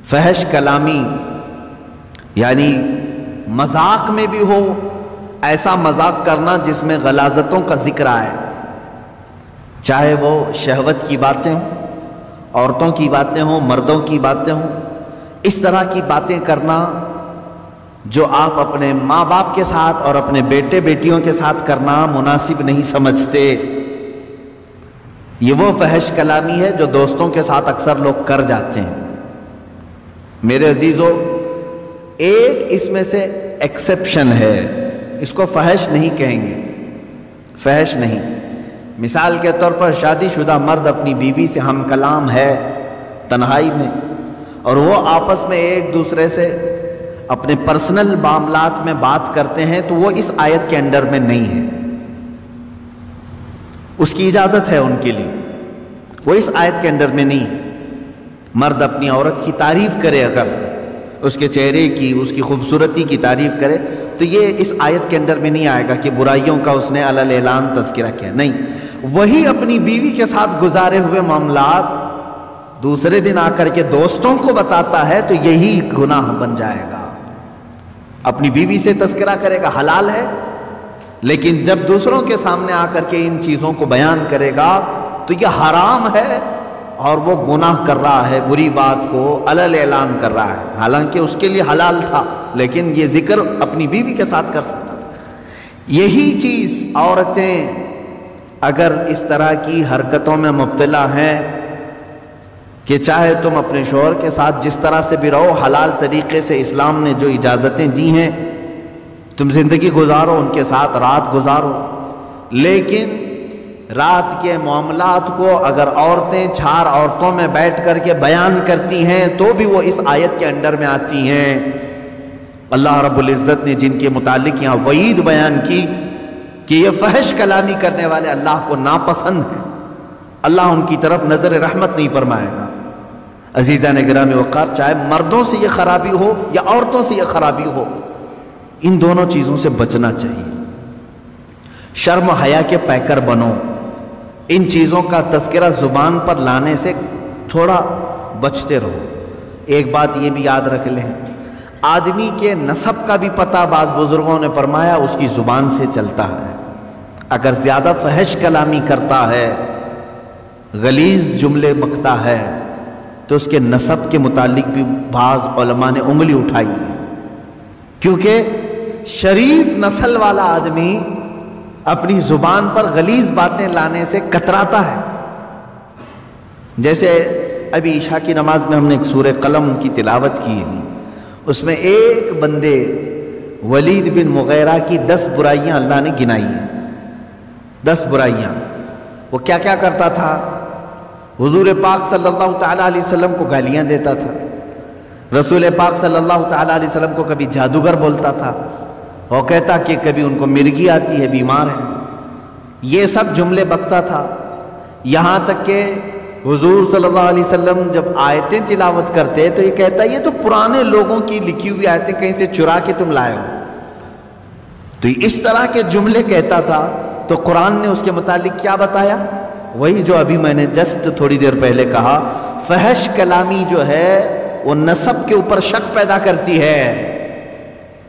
فحش کلامی یعنی مذاق میں بھی ہو، ایسا مذاق کرنا جس میں غلاظتوں کا ذکر آئے، چاہے وہ شہوت کی باتیں ہوں، عورتوں کی باتیں ہوں، مردوں کی باتیں ہوں، اس طرح کی باتیں کرنا جو آپ اپنے ماں باپ کے ساتھ اور اپنے بیٹے بیٹیوں کے ساتھ کرنا مناسب نہیں سمجھتے، یہ وہ فحش کلامی ہے جو دوستوں کے ساتھ اکثر لوگ کر جاتے ہیں۔ میرے عزیزو، ایک اس میں سے ایکسیپشن ہے، اس کو فحش نہیں کہیں گے، فحش نہیں۔ مثال کے طور پر شادی شدہ مرد اپنی بیوی سے ہم کلام ہے تنہائی میں، اور وہ آپس میں ایک دوسرے سے اپنے پرسنل معاملات میں بات کرتے ہیں، تو وہ اس آیت کے انڈر میں نہیں ہے، اس کی اجازت ہے ان کے لیے، وہ اس آیت کے انڈر میں نہیں ہے۔ مرد اپنی عورت کی تعریف کرے، اگر اس کے چہرے کی، اس کی خوبصورتی کی تعریف کرے، تو یہ اس آیت کے انڈر میں نہیں آئے گا کہ برائیوں کا اس نے علی الاعلان تذکرہ کیا، نہیں۔ وہی اپنی بیوی کے ساتھ گزارے ہوئے معاملات دوسرے دن آ کر کے دوستوں کو بتاتا ہے تو یہی گناہ بن جائے گا۔ اپنی بیوی سے تذکرہ کرے گا، حلال ہے، لیکن جب دوسروں کے سامنے آ کر کے ان چیزوں کو بیان کرے گا تو یہ حرام ہے اور وہ گناہ کر رہا ہے، بری بات کو علی الاعلان کر رہا ہے، حالانکہ اس کے لیے حلال تھا، لیکن یہ ذکر اپنی بیوی کے ساتھ کر سکتا تھا۔ یہی چیز عورتیں اگر اس طرح کی حرکتوں میں مبتلا ہیں کہ چاہے تم اپنے شوہر کے ساتھ جس طرح سے بھی رہو، حلال طریقے سے اسلام نے جو اجازتیں دی ہیں تم زندگی گزارو، ان کے ساتھ رات گزارو، لیکن رات کے معاملات کو اگر عورتیں چار عورتوں میں بیٹھ کر کے بیان کرتی ہیں تو بھی وہ اس آیت کے انڈر میں آتی ہیں۔ اللہ رب العزت نے جن کے متعلق یہاں وعید بیان کی کہ یہ فحش کلامی کرنے والے اللہ کو ناپسند ہیں، اللہ ان کی طرف نظر رحمت نہیں فرمائے گا۔ عزیزان گرامی وقار، چاہے مردوں سے یہ خرابی ہو یا عورتوں سے یہ خرابی ہو، ان دونوں چیزوں سے بچنا چاہیے۔ شرم و حیا کے پیکر بنو، ان چیزوں کا تذکرہ زبان پر لانے سے تھوڑا بچتے رہو۔ ایک بات یہ بھی یاد رکھ لیں، آدمی کے نسب کا بھی پتہ بعض بزرگوں نے فرمایا اس کی زبان سے چلتا ہے۔ اگر زیادہ فحش کلامی کرتا ہے، غلیظ جملے بکتا ہے، تو اس کے نسب کے متعلق بھی بعض علماء نے انگلی اٹھائی ہے، کیونکہ شریف نسل والا آدمی اپنی زبان پر غلیظ باتیں لانے سے کتراتا ہے۔ جیسے ابھی عشاء کی نماز میں ہم نے ایک سورہ قلم کی تلاوت کی تھی، اس میں ایک بندے ولید بن مغیرہ کی 10 برائیاں اللہ نے گنائی ہیں، 10 برائیاں۔ وہ کیا کیا کرتا تھا؟ حضور پاک صلی اللہ تعالیٰ علیہ وسلم کو گالیاں دیتا تھا، رسول پاک صلی اللہ تعالیٰ علیہ وسلم کو کبھی جادوگر بولتا تھا، وہ کہتا کہ کبھی ان کو مرگی آتی ہے، بیمار ہے، یہ سب جملے بکتا تھا۔ یہاں تک کہ حضور صلی اللہ علیہ وسلم جب آیتیں تلاوت کرتے تو یہ کہتا یہ تو پرانے لوگوں کی لکھی ہوئی آیتیں کہیں سے چرا کے تم لائے ہو، تو اس طرح کے جملے کہتا تھا۔ تو قرآن نے اس کے متعلق کیا بتایا؟ وہی جو ابھی میں نے جسٹ تھوڑی دیر پہلے کہا، فحش کلامی جو ہے وہ نسب کے اوپر شک پیدا کرتی ہے۔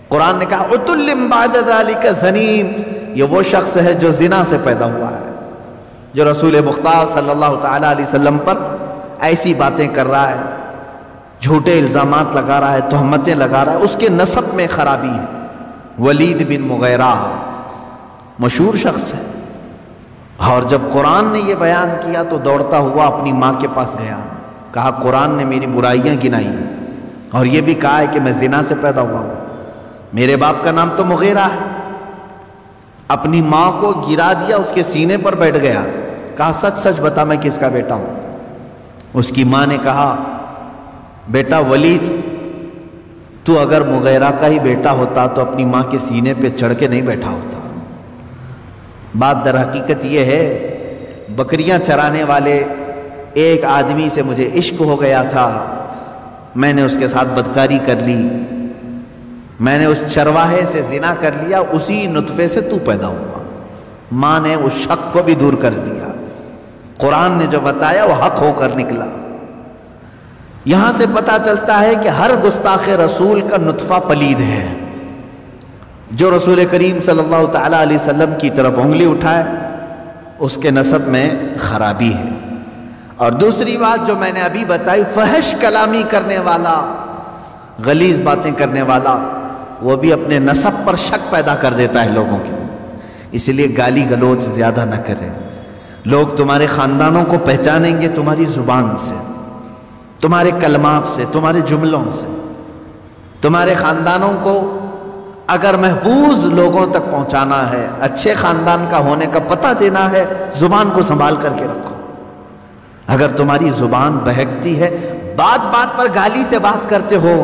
قرآن نے کہا عتل بعد ذلک زنیم، یہ وہ شخص ہے جو زنا سے پیدا ہوا ہے، جو رسول مختار صلی اللہ تعالیٰ علیہ وسلم پر ایسی باتیں کر رہا ہے، جھوٹے الزامات لگا رہا ہے، تہمتیں لگا رہا ہے، اس کے نسب میں خرابی ہے۔ ولید بن مغیرہ مشہور شخص ہے، اور جب قرآن نے یہ بیان کیا تو دوڑتا ہوا اپنی ماں کے پاس گیا، کہا قرآن نے میری برائیاں گنائی اور یہ بھی کہا ہے کہ میں زنا سے پیدا ہوا ہوں، میرے باپ کا نام تو مغیرہ ہے۔ اپنی ماں کو گرا دیا، اس کے سینے پر بیٹھ گیا، کہا سچ سچ بتا میں کس کا بیٹا ہوں۔ اس کی ماں نے کہا بیٹا ولید، تو اگر مغیرہ کا ہی بیٹا ہوتا تو اپنی ماں کے سینے پہ چڑھ کے نہیں بیٹھا ہوتا۔ بات در حقیقت یہ ہے، بکریاں چرانے والے ایک آدمی سے مجھے عشق ہو گیا تھا، میں نے اس کے ساتھ بدکاری کر لی، میں نے اس چرواہے سے زنا کر لیا، اسی نطفے سے تو پیدا ہوا۔ ماں نے اس شک کو بھی دور کر دیا، قرآن نے جو بتایا وہ حق ہو کر نکلا۔ یہاں سے پتہ چلتا ہے کہ ہر گستاخ رسول کا نطفہ پلید ہے. جو رسول کریم صلی اللہ تعالیٰ علیہ وسلم کی طرف انگلی اٹھائے اس کے نسب میں خرابی ہے. اور دوسری بات جو میں نے ابھی بتائی، فحش کلامی کرنے والا، غلیظ باتیں کرنے والا، وہ بھی اپنے نسب پر شک پیدا کر دیتا ہے لوگوں کے دل. اس لیے گالی گلوچ زیادہ نہ کریں. لوگ تمہارے خاندانوں کو پہچانیں گے تمہاری زبان سے، تمہارے کلمات سے، تمہارے جملوں سے. تمہارے خاندانوں کو اگر محفوظ لوگوں تک پہنچانا ہے، اچھے خاندان کا ہونے کا پتہ دینا ہے، زبان کو سنبھال کر کے رکھو. اگر تمہاری زبان بہکتی ہے، بات بات پر گالی سے بات کرتے ہو،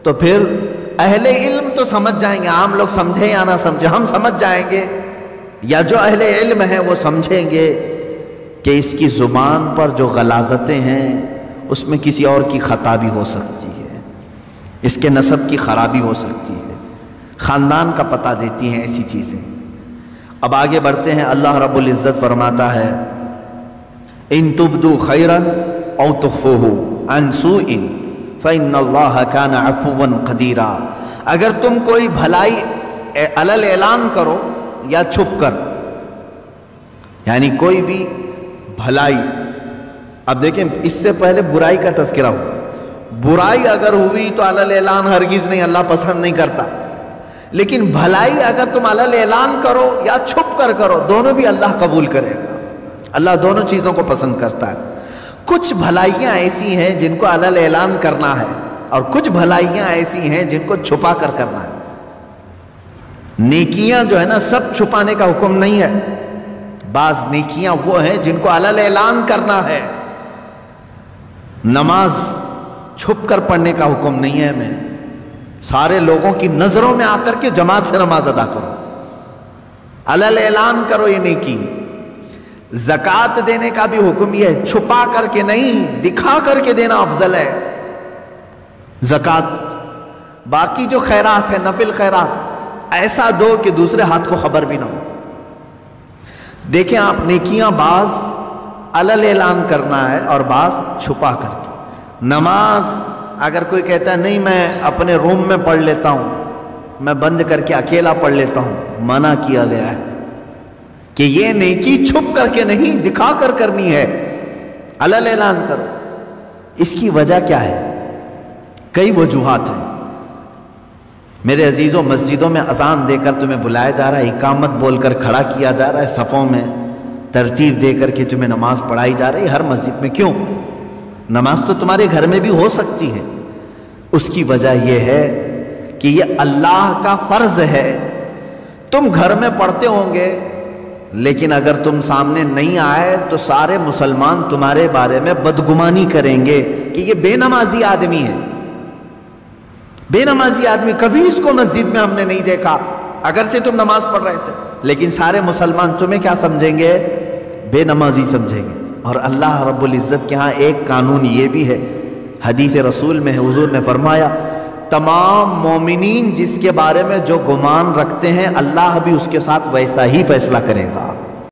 تو پھر اہل علم تو سمجھ جائیں گے، عام لوگ سمجھیں یا نہ سمجھیں، ہم سمجھ جائیں گے، یا جو اہل علم ہیں وہ سمجھیں گے کہ اس کی زبان پر جو غلاظتیں ہیں اس میں کسی اور کی خطا بھی ہو سکتی ہے، اس کے نسب کی خرابی ہو سکتی ہے، خاندان کا پتہ دیتی ہیں ایسی چیزیں. اب آگے بڑھتے ہیں. اللہ رب العزت فرماتا ہے ان تبدو خیرا او تخفوہ عن سوء فإن اللہ کان عفوا قدیرا. اگر تم کوئی بھلائی علل اعلان کرو یا چھپ کر، یعنی کوئی بھی بھلائی. اب دیکھیں اس سے پہلے برائی کا تذکرہ ہوا. برائی اگر ہوئی تو علل اعلان ہرگز نہیں، اللہ پسند نہیں کرتا. لیکن بھلائی اگر تم علل اعلان کرو یا چھپ کر کرو، دونوں بھی اللہ قبول کرے گا. اللہ دونوں چیزوں کو پسند کرتا ہے. کچھ بھلائیاں ایسی ہیں جن کو علل اعلان کرنا ہے، اور کچھ بھلائیاں ایسی ہیں جن کو چھپا کر کرنا ہے. نیکیاں جو ہے نا سب چھپانے کا حکم نہیں ہے. بعض نیکیاں وہ ہیں جن کو علل اعلان کرنا ہے. نماز چھپ کر پڑھنے کا حکم نہیں ہے. میں سارے لوگوں کی نظروں میں آ کر کے جماعت سے نماز ادا کرو، علل اعلان کرو یہ نیکی. زکوٰۃ دینے کا بھی حکم یہ ہے، چھپا کر کے نہیں، دکھا کر کے دینا افضل ہے زکوٰۃ. باقی جو خیرات ہے، نفل خیرات، ایسا دو کہ دوسرے ہاتھ کو خبر بھی نہ ہو. دیکھیں آپ، نیکیاں بعض علل اعلان کرنا ہے اور بعض چھپا کر کے. نماز اگر کوئی کہتا ہے نہیں میں اپنے روم میں پڑھ لیتا ہوں، میں بند کر کے اکیلا پڑھ لیتا ہوں، منع کیا گیا ہے کہ یہ نیکی چھپ کر کے نہیں، دکھا کر کرنی ہے، علل اعلان کرو. اس کی وجہ کیا ہے؟ کئی وجوہات ہیں. میرے عزیزوں، مسجدوں میں اذان دے کر تمہیں بلایا جا رہا ہے، اقامت بول کر کھڑا کیا جا رہا ہے، صفوں میں ترتیب دے کر کے تمہیں نماز پڑھائی جا رہی ہے ہر مسجد میں. کیوں؟ نماز تو تمہارے گھر میں بھی ہو سکتی ہے. اس کی وجہ یہ ہے کہ یہ اللہ کا فرض ہے. تم گھر میں پڑھتے ہوں گے، لیکن اگر تم سامنے نہیں آئے تو سارے مسلمان تمہارے بارے میں بدگمانی کریں گے کہ یہ بے نمازی آدمی ہے. بے نمازی آدمی، کبھی اس کو مسجد میں ہم نے نہیں دیکھا، اگرچہ تم نماز پڑھ رہے تھے، لیکن سارے مسلمان تمہیں کیا سمجھیں گے؟ بے نمازی سمجھیں گے. اور اللہ رب العزت کے ہاں ایک قانون یہ بھی ہے، حدیث رسول میں ہے، حضور نے فرمایا تمام مومنین جس کے بارے میں جو گمان رکھتے ہیں، اللہ بھی اس کے ساتھ ویسا ہی فیصلہ کرے گا.